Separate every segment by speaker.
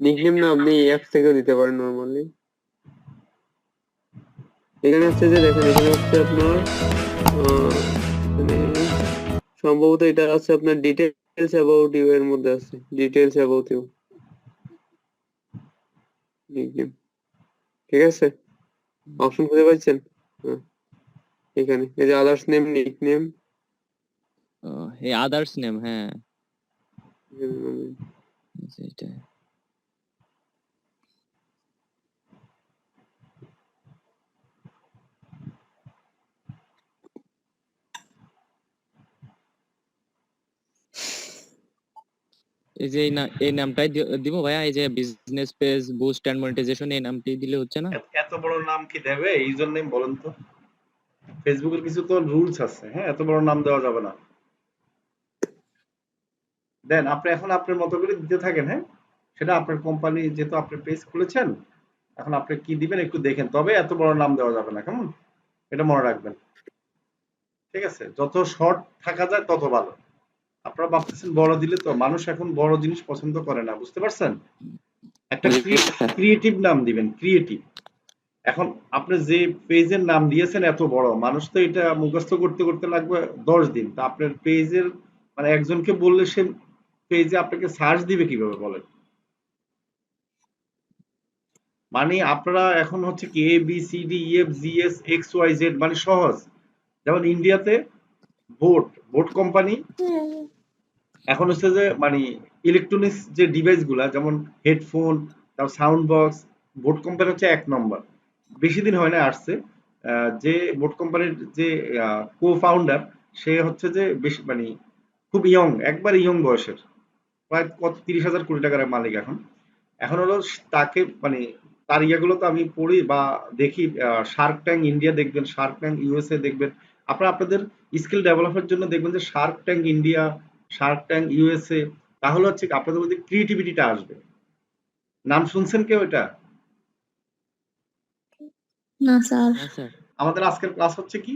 Speaker 1: Nickname না আপনি app থেকেও দিতে পারেন নরমালি। এখানে হচ্ছে যে দেখেন, এখানে হচ্ছে আপনার মানে সম্ভবত এটা আছে আপনার ডিটেলস অ্যাবাউট ইউ এর মধ্যে আছে, ডিটেলস অ্যাবাউট ইউ নিকনেম। ঠিক আছে, অপশন খুঁজে পাচ্ছেন? হ্যাঁ, এখানে এই যে আদার্স নেম, নিকনেম।
Speaker 2: এই আদার্স নেম, হ্যাঁ এটা। এই যে এই নামটাই দিব ভাইয়া, এই যে business page boost and monetization, এই নামটি দিলে হচ্ছে না?
Speaker 3: এত বড় নাম কি দেবে ইউজার নেম বলেন তো? ফেসবুকের কিছু তো রুলস আছে, হ্যাঁ, এত বড় নাম দেওয়া যাবে না। দেন আপনি এখন আপনার মতো করে দিতে থাকেন, হ্যাঁ, সেটা আপনার কোম্পানি, যেহেতু আপনি পেজ খুলেছেন, এখন আপনি কি দিবেন একটু দেখেন, তবে এত বড় নাম দেওয়া যাবে না, কেমন? এটা মনে রাখবেন, ঠিক আছে? যত শর্ট থাকা যায় তত ভালো। আপনারা ভাবতেছেন বড় দিলে, তো মানুষ এখন বড় জিনিস পছন্দ করে না, বুঝতে পারছেন? একটা ক্রিয়েটিভ নাম দিবেন, ক্রিয়েটিভ। এখন আপনি যে পেজের নাম দিয়েছেন এত বড়, মানুষ তো এটা মুখস্থ করতে করতে লাগবে 10 দিন। তা আপনার পেজের মানে একজনকে বললে সে পেজে আপনাকে সার্চ দিবে কিভাবে বলেন? মানে আপনারা এখন হচ্ছে কি A B C D E F G S X Y Z মানে সহজ। যেমন ইন্ডিয়াতে বোট কোম্পানি এখন হচ্ছে যে মানে ইলেকট্রনিক্স যে ডিভাইস গুলা, যেমন হেডফোন, তারপর সাউন্ড বক্স, বোট কোম্পানি হচ্ছে 1 নম্বর। বেশি দিন হয় না আসছে। যে বোট কোম্পানির যে কো ফাউন্ডার, সে হচ্ছে যে বেশি মানে খুব ইয়ং, একবার ইয়ং বয়সের, প্রায় কত 30,000 কোটি টাকার মালিক এখন। এখন হলো তাকে মানে তার ইয়েগুলো তো আমি পড়ি বা দেখি, শার্ক ট্যাঙ্ক ইন্ডিয়া দেখবেন, শার্ক ট্যাঙ্ক ইউএসএ দেখবেন। আপনারা আপনাদের স্কিল ডেভেলপের জন্য দেখবেন যে Shark tank India, Shark tank USA, তাহলে হচ্ছে কি আপনাদের মধ্যে ক্রিয়েটিভিটিটা আসবে। নাম শুনছেন কেউ এটা?
Speaker 4: না স্যার।
Speaker 3: আমাদের আজকের ক্লাস হচ্ছে কি,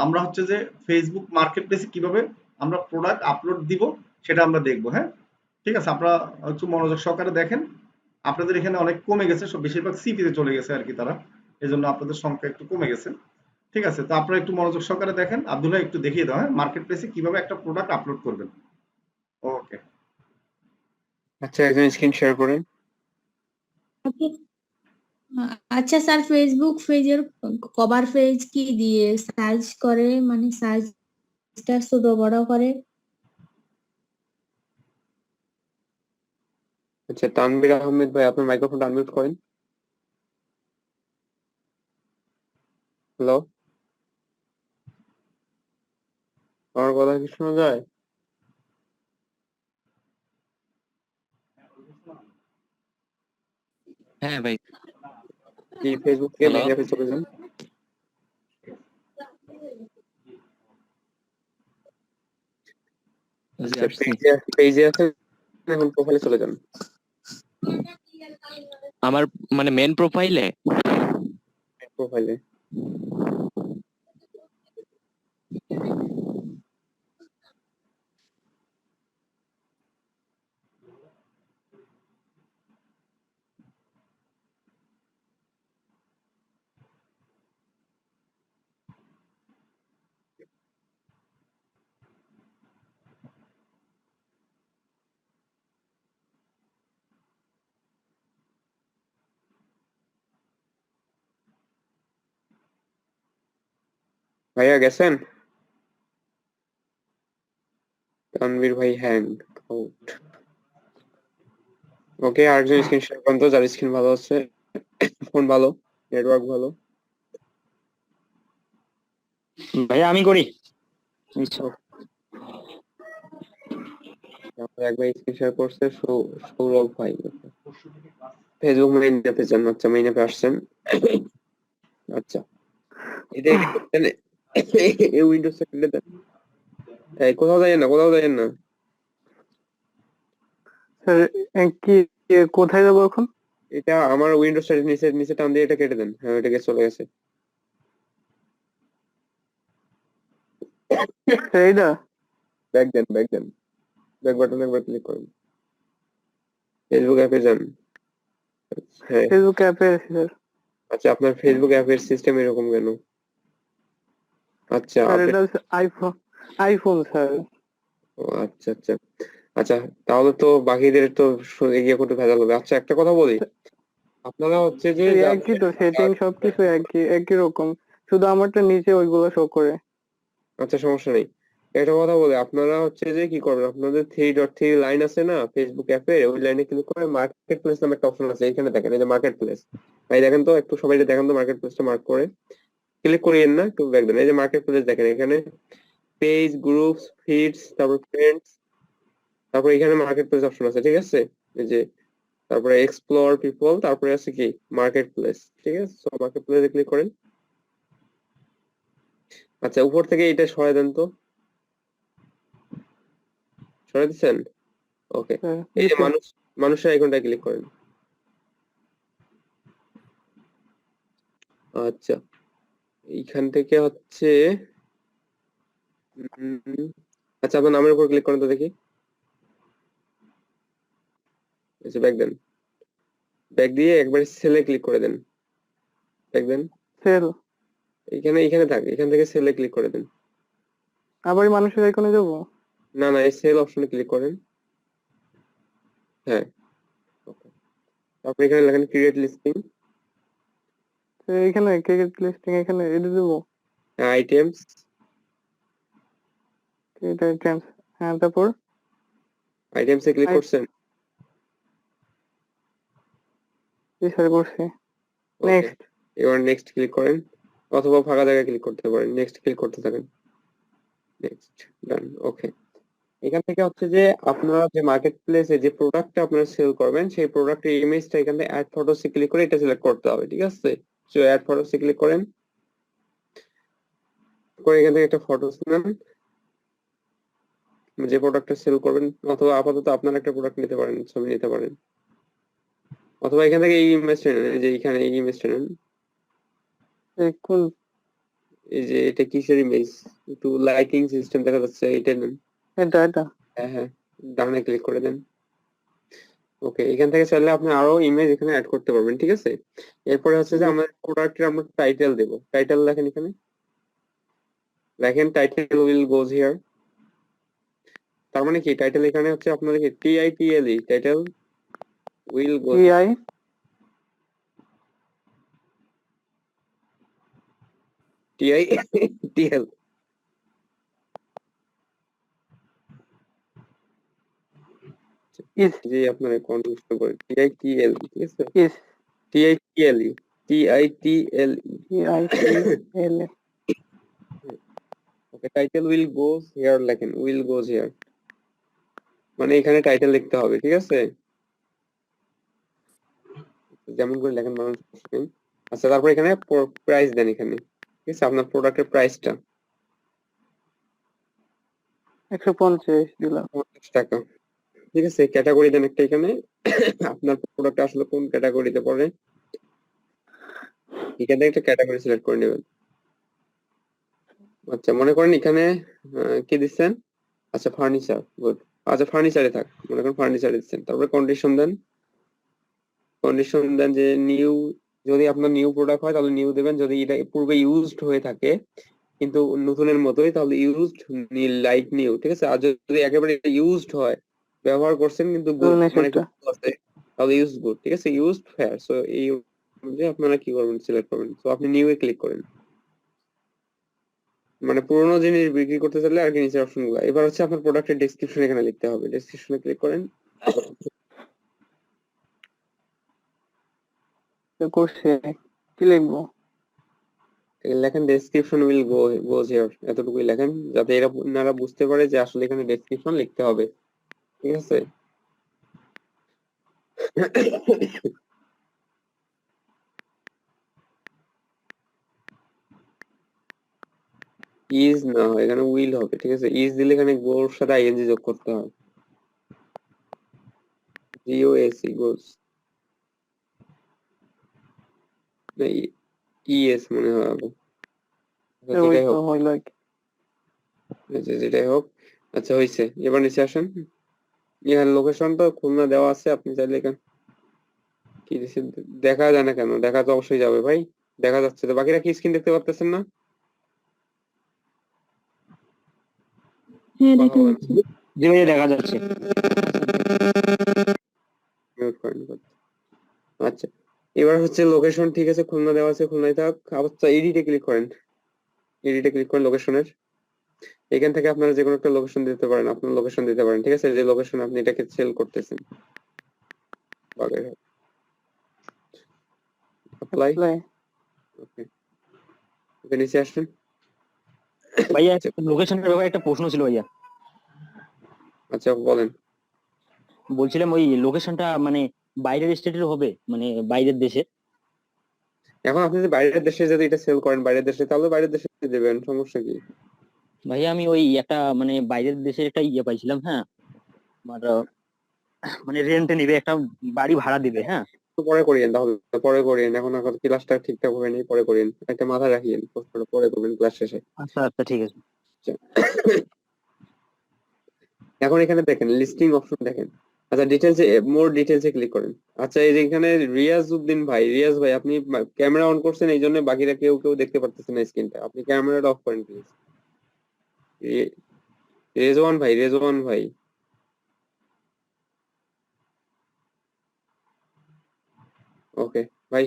Speaker 3: আমরা হচ্ছে যে ফেসবুক মার্কেট প্লেসে কিভাবে আমরা প্রোডাক্ট আপলোড দিব সেটা আমরা দেখবো, হ্যাঁ? ঠিক আছে, আপনারা একটু মনোযোগ সহকারে দেখেন। আপনাদের এখানে অনেক কমে গেছে, সব বেশিরভাগ সিপিতে চলে গেছে আর কি তারা, এই জন্য আপনাদের সংখ্যা একটু কমে গেছে। ঠিক আছে, তো আপনারা একটু মনোযোগ সহকারে দেখেন। আব্দুল্লাহ একটু দেখিয়ে দাও, হ্যাঁ, মার্কেট প্লেসে কিভাবে একটা প্রোডাক্ট আপলোড করবেন। ওকে,
Speaker 1: আচ্ছা, একজন স্ক্রিন শেয়ার করেন।
Speaker 4: আচ্ছা স্যার, ফেসবুক পেজের কভার পেজ কি দিয়ে সার্চ করে, মানে সার্চটা ছোট বড় করে?
Speaker 1: আচ্ছা, তানভীর আহমেদ ভাই, আপনার মাইক্রোফোনটা আনমিউট করেন। হ্যালো, আমার কথা কি শোনা যায়?
Speaker 2: হ্যাঁ ভাই।
Speaker 1: কি ফেসবুক থেকে মেইন অ্যাপে চলে যান। আচ্ছা, পেজে আছে, এখন প্রোফাইলে চলে যান।
Speaker 2: আমার মানে মেন প্রোফাইলে
Speaker 1: প্রোফাইলে ভাইয়া গেছেন? তানভীর ভাই হ্যাং আউট। ওকে, আরেকজন স্ক্রিন শেয়ার করেন তো, যার স্ক্রিন ভালো আছে, ফোন ভালো, নেটওয়ার্ক ভালো।
Speaker 2: ভাইয়া আমি করি।
Speaker 1: একবার স্ক্রিন শেয়ার করছে সৌরভ ভাই। ফেসবুক মেইন অ্যাপে যান। আচ্ছা, মেইন অ্যাপে আসছেন। আচ্ছা, এটা এই উইন্ডোজটা খুলে দেন। এই কোথাও যাইয়েন না, কোথাও যাইয়েন না।
Speaker 5: স্যার কি কোথায় যাবো এখন?
Speaker 1: এটা আমার উইন্ডোজটা নিচে নিচে টান দিয়ে এটা কেটে দেন। হ্যাঁ, এটা চলে গেছে।
Speaker 5: এইটা
Speaker 1: back then, back then, back button একবার ক্লিক করেন। ফেসবুক অ্যাপে যান। হ্যাঁ,
Speaker 5: ফেসবুক অ্যাপে আছি স্যার।
Speaker 1: আচ্ছা আপনার ফেসবুক অ্যাপের সিস্টেম এরকম কেন? আচ্ছা
Speaker 5: স্যার
Speaker 1: আপনি,
Speaker 5: এটা হচ্ছে আইফোন স্যার।
Speaker 1: ও আচ্ছা আচ্ছা আচ্ছা, তাহলে তো বাকিদের তো এগিয়ে করতে ভেজাল হবে। আচ্ছা একটা কথা বলি, আপনারা হচ্ছে যে
Speaker 5: এই একই তো সেটিং সবকিছু একই রকম, শুধু আমারটা নিচে ওইগুলো শো করে।
Speaker 1: আচ্ছা সমস্যা নেই, একটা কথা বলি, আপনারা হচ্ছে যে কি করবেন, আপনাদের 3.3 লাইন আছে না ফেসবুক অ্যাপে, ওই লাইনে ক্লিক করে মার্কেট প্লেস নামে একটা অপশন আছে, এখানে দেখেন, এই যে মার্কেট প্লেস, ভাই দেখেন তো একটু, সবাই দেখেন তো মার্কেট প্লেসটা মার্ক করে, ক্লিক করিয়েন না, একটু দেখবেন, এই যে মার্কেট প্লেস দেখেন, এখানে পেজ, গ্রুপস, ফিডস, তারপর ফ্রেন্ডস, তারপর এখানে মার্কেট প্লেস অপশন আছে, ঠিক আছে, এই যে তারপরে এক্সপ্লোর পিপল, তারপরে আছে কি মার্কেট প্লেস, ঠিক আছে, সো মার্কেট প্লেসে ক্লিক করেন। আচ্ছা উপর থেকে এটা সরাই দেন তো, সরাই দিচ্ছেন, ওকে।
Speaker 5: স্যার
Speaker 1: এই যে
Speaker 5: দিছে।
Speaker 1: মানুষের আইকনটা ক্লিক করেন। আচ্ছা এইখান থেকে হচ্ছে উম, আচ্ছা আপনার নামের উপর ক্লিক করেন তো দেখি, আচ্ছা ব্যাক দেন, ব্যাক দিয়ে একবার সেলে ক্লিক করে দেন, ব্যাক দেন,
Speaker 5: সেল।
Speaker 1: এখানে এখানে থাক, এখান থেকে সেলে ক্লিক করে দেন।
Speaker 5: আবার এই মানুষের আইকনে যাবো?
Speaker 1: না না, এই সেল অপশনে ক্লিক করেন, হ্যাঁ, ওকে। তারপর এখানে লেখেন ক্রিয়েট লিস্টিং,
Speaker 5: তো এইখানে ক্রিকেট লিস্টিং এখানে এটা দেবো।
Speaker 1: আইটেমস,
Speaker 5: এটা আইটেমস। হ্যাঁ তারপর
Speaker 1: আইটেমসে ক্লিক করছেন,
Speaker 5: স্যার করছি।
Speaker 1: ওকে।
Speaker 5: নেক্সট।
Speaker 1: এবার নেক্সট ক্লিক করেন, অথবা ফাঁকা জায়গায় ক্লিক করতে পারেন, নেক্সট ক্লিক করতে থাকেন, নেক্সট, ডান, ওকে। এখান থেকে হচ্ছে যে আপনারা যে মার্কেট প্লেসে যে প্রোডাক্টটা আপনারা সেল করবেন, সেই প্রোডাক্টের ইমেজটা এখান থেকে অ্যাড ফটোসে ক্লিক করে এটা সিলেক্ট করতে হবে, ঠিক আছে, সো অ্যাড ফটোসে ক্লিক করেন, করে এখান থেকে একটা ফটোস নেন যে প্রোডাক্টটা সেল করবেন, অথবা আপাতত আপনার একটা প্রোডাক্ট নিতে পারেন, ছবি নিতে পারেন, অথবা এখান থেকে এই ইমেজটা নেন, এই যে এখানে এই ইমেজটা নেন,
Speaker 5: কোন?
Speaker 1: এই যে এটা কিসের ইমেজ, একটু লাইটিং সিস্টেম দেখা যাচ্ছে, এটা নেন,
Speaker 5: এটা
Speaker 1: হ্যাঁ হ্যাঁ, ডানে ক্লিক করে দেন, ওকে। এখান থেকে চাইলে আপনি আরো ইমেজ এখানে অ্যাড করতে পারবেন, ঠিক আছে। এরপরে হচ্ছে যে আমাদের প্রোডাক্টের আমরা টাইটেল দেব, টাইটেল লেখেন এখানে, লেখেন টাইটেল উইল গোজ হিয়ার, তার মানে কি টাইটেল এখানে হচ্ছে আপনাদের কি TITLE, title will goes,
Speaker 5: TI
Speaker 1: TITL,
Speaker 5: is
Speaker 1: যে আপনারা কনফিউশন করে TITL, ঠিক আছে,
Speaker 5: is
Speaker 1: TITLE, TITLE,
Speaker 5: TITL
Speaker 1: okay. Title will goes here লেখেন, উইল গোজ হিয়ার মানে এখানে টাইটেল লিখতে হবে, ঠিক আছে, যেমন করে লেখেন মানুষ। আচ্ছা তারপর এখানে প্রাইস দেন এখানে, ঠিক আছে, আপনার প্রোডাক্টের প্রাইসটা
Speaker 5: 150 দিলাম।
Speaker 1: 50 টাকা, ঠিক আছে। ক্যাটাগরি দেন একটা এখানে, আপনার প্রোডাক্ট আসলে কোন ক্যাটাগরিতে পড়ে, এখানে একটা ক্যাটাগরি সিলেক্ট করে নেবেন। আচ্ছা মনে করেন এখানে কি দিচ্ছেন, আচ্ছা ফার্নিচার, গুড, আচ্ছা ফার্নিচারে থাক, মনে করেন ফার্নিচারে দিচ্ছেন, তারপরে কন্ডিশন দেন, কন্ডিশন দেন যে নিউ, যদি আপনার নিউ প্রোডাক্ট হয় তাহলে নিউ দেবেন, যদি এটা পূর্বে ইউজড হয়ে থাকে কিন্তু নতুনের মতোই তাহলে ইউজড লাইক নিউ, ঠিক আছে। আর যদি একেবারে ইউজড হয়, ব্যবহার করছেন কিন্তু good,
Speaker 5: ধরুন
Speaker 1: মানে
Speaker 5: সেটা
Speaker 1: good আছে, তাহলে ইউজড গুড, ঠিক আছে, ইউজড ফেয়ার, সো এই অনুযায়ী আপনারা কি করবেন, সিলেক্ট করবেন, তো আপনি নিউ এ ক্লিক করেন, মানে পুরোনো জিনিস বিক্রি করতে চাইলে আর কি নিচের অপশন গুলো। এবার হচ্ছে আপনার প্রোডাক্টের ডেসক্রিপশন এখানে লিখতে হবে, ডেসক্রিপশনে ক্লিক করেন,
Speaker 5: করছে। কি লিখবো?
Speaker 1: লেখেন ডেসক্রিপশন উইল গোজ হিয়ার, এতটুকুই লেখেন, যাতে এরা আপনারা বুঝতে পারে যে আসলে এখানে ডেসক্রিপশন লিখতে হবে, ঠিক আছে। ইজ না হয় এখানে উইল হবে, ঠিক আছে, ইজ দিলে এখানে গোর সাথে আইএনজি যোগ করতে হয়, GOS গোজ, না ইএস মনে হয় হবে, আচ্ছা,
Speaker 5: ওই
Speaker 1: যেটাই
Speaker 5: তো
Speaker 1: হোক,
Speaker 5: হইলো আর কি।
Speaker 1: আচ্ছা যেটাই হোক, আচ্ছা হয়েছে, এবার নিচে আসেন, এখানে লোকেশন তো খুলনা দেওয়া আছে, আপনি চাইলে এখানে কি দিছে দেখা যায় না কেন? দেখা তো অবশ্যই যাবে ভাই, দেখা যাচ্ছে তো। বাকিরা কি স্ক্রিন দেখতে পারতেছেন না?
Speaker 4: হ্যাঁ,
Speaker 1: কথা
Speaker 4: দেখা
Speaker 1: বলেন,
Speaker 4: যাচ্ছে।
Speaker 2: জি ভাইয়া দেখা যাচ্ছে।
Speaker 1: মিউট করেন কথা। আচ্ছা, এবার হচ্ছে লোকেশন ঠিক আছে, খুলনা দেওয়া আছে, খুলনায় থাক। আচ্ছা, এডিটে ক্লিক করেন, এডিটে ক্লিক করেন লোকেশনের। এখান থেকে আপনারা যে কোনো একটা লোকেশন দিতে পারেন, আপনার লোকেশন দিতে পারেন, ঠিক আছে? যে লোকেশন আপনি এটাকে সেল করতেছেন। Bagerhat, apply,
Speaker 5: apply।
Speaker 1: ওকে, ওকে, নিচে আসেন।
Speaker 2: ভাইয়া
Speaker 1: আচ্ছা,
Speaker 2: লোকেশনের ব্যাপারে একটা প্রশ্ন ছিল ভাইয়া।
Speaker 1: আচ্ছা বলেন।
Speaker 2: বলছিলাম ওই লোকেশনটা মানে বাইরের স্টেটের হবে, মানে বাইরের দেশে?
Speaker 1: এখন আপনি যদি বাইরের দেশে যদি এটা সেল করেন বাইরের দেশে, তাহলে বাইরের দেশে দেবেন, সমস্যা কি?
Speaker 2: ভাইয়া আমি ওই একটা মানে বাইরের দেশের একটা ইয়ে পাইছিলাম, হ্যাঁ, আমার মানে রেন্টে নিবে, একটা বাড়ি ভাড়া দিবে, হ্যাঁ।
Speaker 1: তো পরে করিয়েন, তাহলে পরে করিয়েন, এখন এখন ক্লাসটা ঠিকঠাক হবে নেই, পরে করিয়েন, একটা মাথায় রাখিয়েন, প্রশ্নটা পরে করবেন ক্লাস শেষে।
Speaker 2: আচ্ছা আচ্ছা ঠিক আছে।
Speaker 1: আচ্ছা, এখন এখানে দেখেন লিস্টিং অপশন দেখেন। আচ্ছা, ডিটেলসে, মোর ডিটেলসে ক্লিক করেন। আচ্ছা, এই যে এখানে রিয়াজ উদ্দিন ভাই, রিয়াজ ভাই আপনি ক্যামেরা অন করছেন, এই জন্য বাকিরা কেউ কেউ দেখতে পারতেছেন না স্ক্রিনটা, আপনি ক্যামেরাটা অফ করেন প্লিজ। রেজওয়ান ভাই, রেজওয়ান ভাই, ওকে ভাই।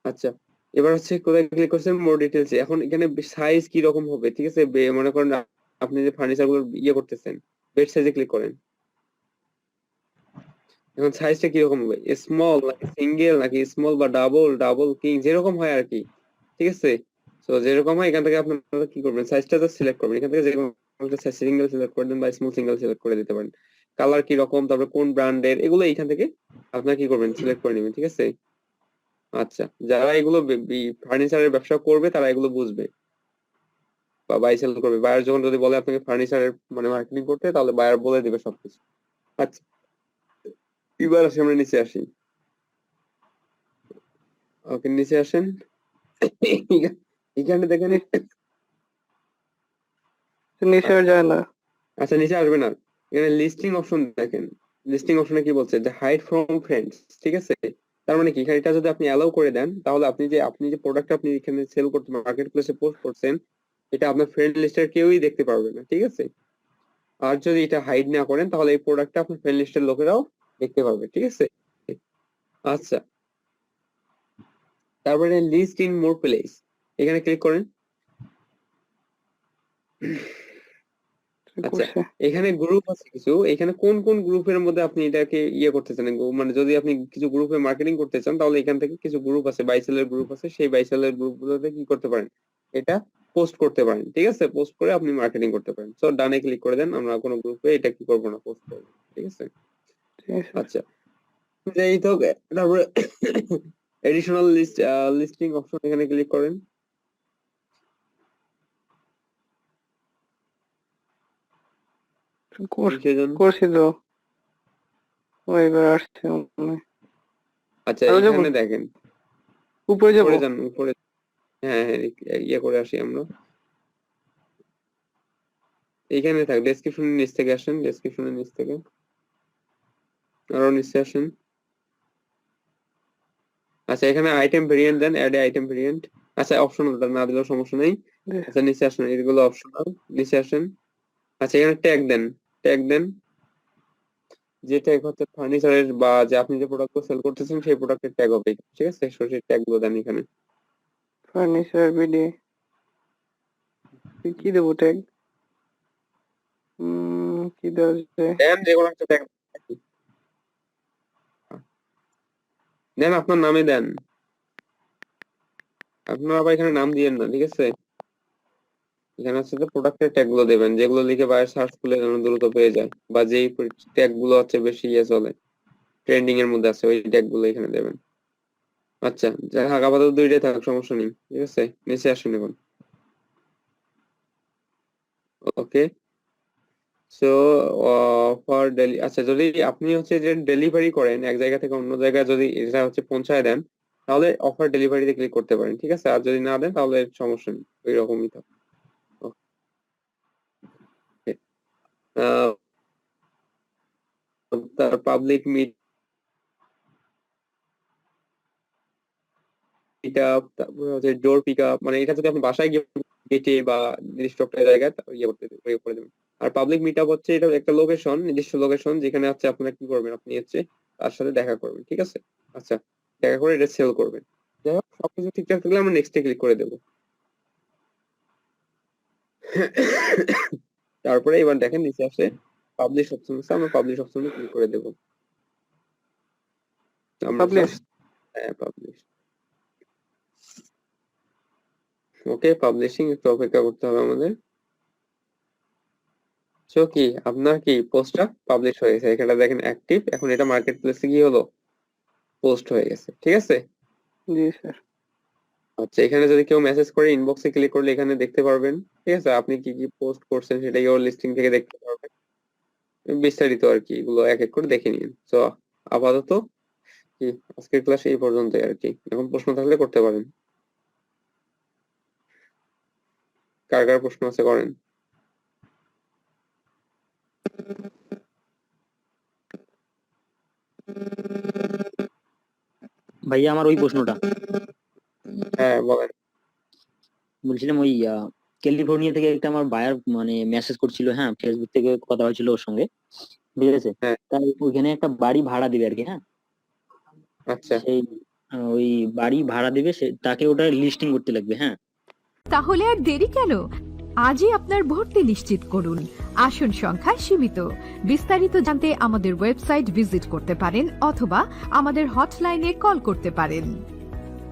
Speaker 1: আচ্ছা, এবার হচ্ছে কোথায় ক্লিক করছেন? More details. এখন এখানে সাইজ কি রকম হবে, ঠিক আছে? মনে করেন আপনি যে ফার্নিচার গুলো ইয়ে করতেছেন, বেড সাইজে ক্লিক করেন। এখন সাইজটা কি রকম হবে? স্মল নাকি সিঙ্গেল নাকি স্মল বা ডাবল, ডাবল কিং, যেরকম হয় আর কি, ঠিক আছে? তো যেরকম হয় এখান থেকে আপনারা কি করবেন, সাইজটা জাস্ট সিলেক্ট করবেন। এখান থেকে যে কোনো একটা সাইজ, সিঙ্গেল সিলেক্ট করে দেন বা স্মল সিঙ্গেল সিলেক্ট করে দিতে পারেন। কালার কি রকম, তারপরে কোন ব্র্যান্ডের, এগুলো এখান থেকে আপনারা কি করবেন, সিলেক্ট করে নেবেন, ঠিক আছে? আচ্ছা, যারা এগুলো ফার্নিচারের ব্যবসা করবে তারা এগুলো বুঝবে বা বাই সেল করবে। বায়ার যখন যদি বলে আপনাকে ফার্নিচারের মানে মার্কেটিং করতে, তাহলে বায়ার বলে দিবে সবকিছু। আচ্ছা, এবার আসি, আমরা নিচে আসি। ওকে, নিচে আসেন। এখানে দেখেন।
Speaker 5: নিচে আর যায় না।
Speaker 1: আচ্ছা, নিচে আসবে না, এখানে লিস্টিং অপশন দেখেন। লিস্টিং অপশনে কি বলছে, যে হাইড ফ্রম ফ্রেন্ডস, ঠিক আছে? তার মানে কি, এখানে এটা যদি আপনি অ্যালাউ করে দেন, তাহলে আপনি যে প্রোডাক্ট আপনি এখানে সেল করতে মার্কেট প্লেসে পোস্ট করছেন, এটা আপনার ফ্রেন্ড লিস্টের কেউই দেখতে পারবে না, ঠিক আছে? আর যদি এটা হাইড না করেন, তাহলে এই প্রোডাক্টটা আপনার ফ্রেন্ড লিস্টের লোকেরাও দেখতে পারবে, ঠিক আছে? আচ্ছা, তারপরে লিস্ট ইন মোর প্লেস, এখানে ক্লিক করেন। আচ্ছা,
Speaker 5: করছে।
Speaker 1: এখানে গ্রুপ আছে কিছু, এখানে কোন কোন গ্রুপের মধ্যে আপনি এটাকে ইয়ে করতে চান, মানে যদি আপনি কিছু গ্রুপে মার্কেটিং করতে চান, তাহলে এখান থেকে কিছু গ্রুপ আছে, বাইসেলের গ্রুপ আছে, সেই বাইসেলের গ্রুপ গুলোতে কি করতে পারেন, এটা পোস্ট করতে পারেন, ঠিক আছে? পোস্ট করে আপনি মার্কেটিং করতে পারেন। সো ডানে ক্লিক করে দেন, আমরা কোনো গ্রুপে এটা কি করবো না, পোস্ট করবো, ঠিক আছে?
Speaker 5: ঠিক আছে।
Speaker 1: আচ্ছা, যাই হোক, তারপরে এডিশনাল লিস্টিং অপশন, এখানে ক্লিক করেন। কিসের জন্য?
Speaker 5: করছি তো। ও এবার আসছে মনে হয়।
Speaker 1: আচ্ছা,
Speaker 5: আরো যাবো,
Speaker 1: এখানে দেখেন,
Speaker 5: উপরে যাবো।
Speaker 1: উপরে যান, উপরে। হ্যাঁ হ্যাঁ, ইয়ে করে আসি আমরা। এইখানে থাক, ডেসক্রিপশনের নিচ থেকে আসেন, ডেসক্রিপশনের নিচ থেকে আরো নিচে আসেন। আচ্ছা, এখানে আইটেম ভেরিয়েন্ট দেন, অ্যাড আইটেম ভেরিয়েন্ট। আচ্ছা, অপশনাল না দিলেও সমস্যা নেই। আচ্ছা, নিচে আসেন, এগুলো অপশনাল, নিচে আসেন। আচ্ছা, এখানে ট্যাগ দেন, ট্যাগ দেন। যে ট্যাগ হচ্ছে ফার্নিচারের বা যে আপনি যে প্রোডাক্ট সেল করতেছেন সেই প্রোডাক্টের ট্যাগ হবে, ঠিক আছে? সেই ট্যাগ গুলো দেন এখানে।
Speaker 5: ফার্নিচার বিডি কি দেবো ট্যাগ? কি দেওয়া যায়?
Speaker 1: দেন যে কোনো একটা ট্যাগ দেন, আপনার নামে দেন, আপনার আবার এখানে নাম দিয়েন না, ঠিক আছে? এখানে হচ্ছে যে প্রোডাক্টের ট্যাগ গুলো দেবেন, যেগুলো লিখে বায়ার সার্চ করলে যেন দ্রুত পেয়ে যায়, বা যেই ট্যাগ গুলো হচ্ছে বেশি ইয়ে চলে, ট্রেন্ডিং এর মধ্যে আছে, ওই ট্যাগ গুলো এখানে দেবেন। আচ্ছা, যাই হোক, আপাতত দুইটাই থাক, সমস্যা নেই, ঠিক আছে? নিচে আসেন এখন। ওকে, সো ফর আচ্ছা, যদি আপনি হচ্ছে যে ডেলিভারি করেন এক জায়গা থেকে অন্য জায়গায়, যদি এটা হচ্ছে পৌঁছায় দেন, তাহলে অফার ডেলিভারিতে ক্লিক করতে পারেন, ঠিক আছে? আর যদি না দেন, তাহলে সমস্যা নেই, ওই রকমই থাকে। ওকে, তার পাবলিক মিট আপ, তারপরে হচ্ছে ডোর পিক আপ, মানে এটা যদি আপনি বাসায় গিয়ে গেটে বা নির্দিষ্ট একটা জায়গায় ইয়ে করে দেবেন। আর পাবলিক মিট আপ হচ্ছে এটা একটা লোকেশন, নির্দিষ্ট লোকেশন, যেখানে হচ্ছে আপনারা কি করবেন, আপনি হচ্ছে তার সাথে দেখা করবেন, ঠিক আছে? আচ্ছা, দেখা করে এটা সেল করবেন। যাই হোক, সবকিছু ঠিকঠাক থাকলে আমরা নেক্সটে ক্লিক করে দেবো। তারপরে এবার দেখেন নিচে আসে পাবলিশ অপশন আছে, আমরা পাবলিশ অপশনে ক্লিক করে দেবো। আমরা
Speaker 5: পাবলিশ।
Speaker 1: হ্যাঁ, পাবলিশ। ওকে, পাবলিশিং একটু অপেক্ষা করতে হবে আমাদের। সো কি আপনার কি পোস্টটা পাবলিশ হয়ে গেছে, এখানে দেখেন অ্যাক্টিভ, এখন এটা মার্কেট প্লেসে কি হলো, পোস্ট হয়ে গেছে, ঠিক আছে?
Speaker 5: জি স্যার।
Speaker 1: আচ্ছা, এখানে যদি কেউ মেসেজ করে ইনবক্সে ক্লিক করলে এখানে দেখতে পারবেন, ঠিক আছে? আপনি কি কি পোস্ট করছেন সেটা ইওর লিস্টিং থেকে দেখতে পারবেন, বিস্তারিত আর কি, এগুলো এক এক করে দেখে নিন। তো আপাতত কি আজকের ক্লাস এই পর্যন্তই আর কি, এখন প্রশ্ন থাকলে করতে পারেন। কার কার প্রশ্ন আছে করেন।
Speaker 2: ভাইয়া আমার ওই প্রশ্নটা
Speaker 1: হ্যাঁ বলেন।
Speaker 2: বলছিলাম, ওই ক্যালিফোর্নিয়া থেকে একটা আমার বায়ার মানে মেসেজ করছিল, হ্যাঁ, ফেসবুক থেকে কথা হয়েছিল ওর সঙ্গে, ঠিক আছে?
Speaker 1: হ্যাঁ।
Speaker 2: তাই ওইখানে একটা বাড়ি ভাড়া দিবে আর কি, হ্যাঁ।
Speaker 1: আচ্ছা,
Speaker 2: সেই ওই বাড়ি ভাড়া দিবে, সে তাকে ওটা লিস্টিং করতে লাগবে, হ্যাঁ।
Speaker 6: তাহলে আর দেরি কেন? আজই আপনার ভর্তি নিশ্চিত করুন। আসন সংখ্যা সীমিত। বিস্তারিত জানতে আমাদের ওয়েবসাইট ভিজিট করতে পারেন অথবা আমাদের হটলাইনে কল করতে পারেন।